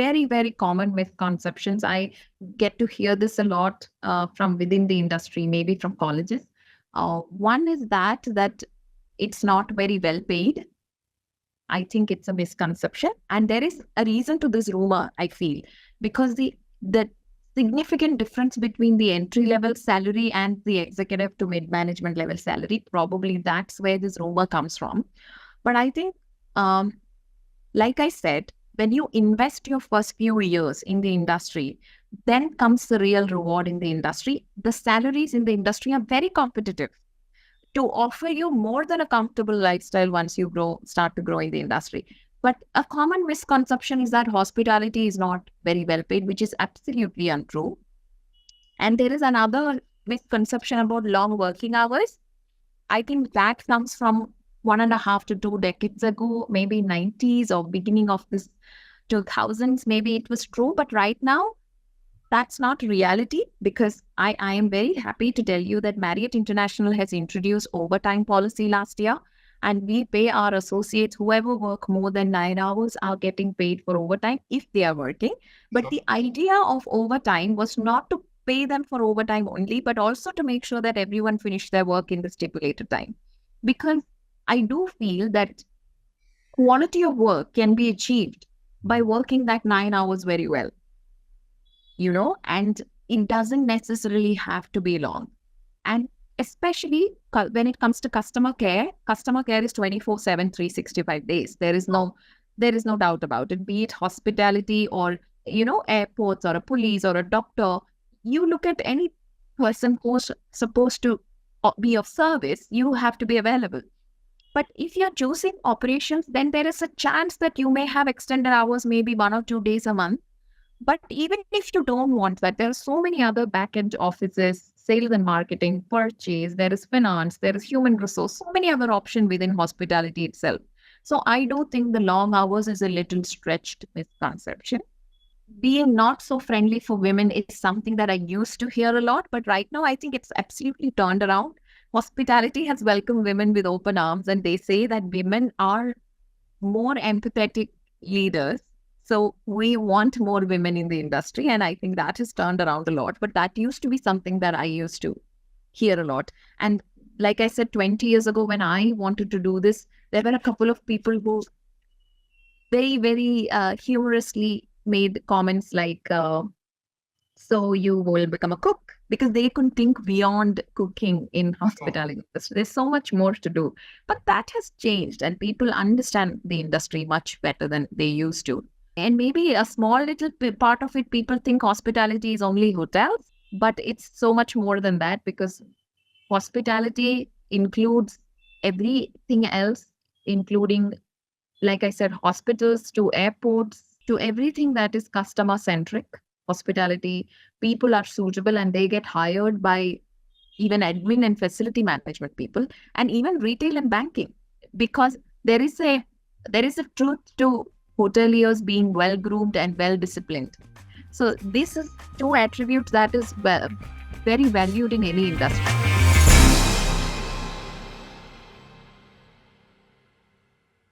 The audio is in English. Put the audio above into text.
very, very common misconceptions. I get to hear this a lot from within the industry, maybe from colleges. One is that it's not very well paid. I think it's a misconception. And there is a reason to this rumor, I feel, because the significant difference between the entry level salary and the executive to mid management level salary, probably that's where this rumor comes from. But I think, like I said, when you invest your first few years in the industry, then comes the real reward in the industry. The salaries in the industry are very competitive to offer you more than a comfortable lifestyle once you start to grow in the industry. But a common misconception is that hospitality is not very well paid, which is absolutely untrue. And there is another misconception about long working hours. I think that comes from 1.5 to 2 decades ago, maybe 90s or beginning of this 2000s. Maybe it was true, but right now, that's not reality, because I am very happy to tell you that Marriott International has introduced overtime policy last year, and we pay our associates, whoever work more than 9 hours are getting paid for overtime if they are working. But the idea of overtime was not to pay them for overtime only, but also to make sure that everyone finished their work in the stipulated time. Because I do feel that quality of work can be achieved by working that 9 hours very well. And it doesn't necessarily have to be long. And especially when it comes to customer care is 24/7, 365 days. There is no doubt about it, be it hospitality or, airports or a police or a doctor. You look at any person who's supposed to be of service, you have to be available. But if you're choosing operations, then there is a chance that you may have extended hours, maybe 1 or 2 days a month. But even if you don't want that, there are so many other back-end offices, sales and marketing, purchase, there is finance, there is human resource, so many other options within hospitality itself. So I do think the long hours is a little stretched misconception. Being not so friendly for women is something that I used to hear a lot, but right now I think it's absolutely turned around. Hospitality has welcomed women with open arms, and they say that women are more empathetic leaders. So we want more women in the industry, and I think that has turned around a lot. But that used to be something that I used to hear a lot. And like I said, 20 years ago, when I wanted to do this, there were a couple of people who very, very humorously made comments like, so you will become a cook, because they couldn't think beyond cooking in hospitality. There's so much more to do. But that has changed, and people understand the industry much better than they used to. And maybe a small little part of it, people think hospitality is only hotels, but it's so much more than that, because hospitality includes everything else, including, like I said, hospitals to airports to everything that is customer-centric. Hospitality, people are suitable and they get hired by even admin and facility management people, and even retail and banking, because there is a truth to hoteliers being well groomed and well disciplined. So this is 2 attributes that is very valued in any industry.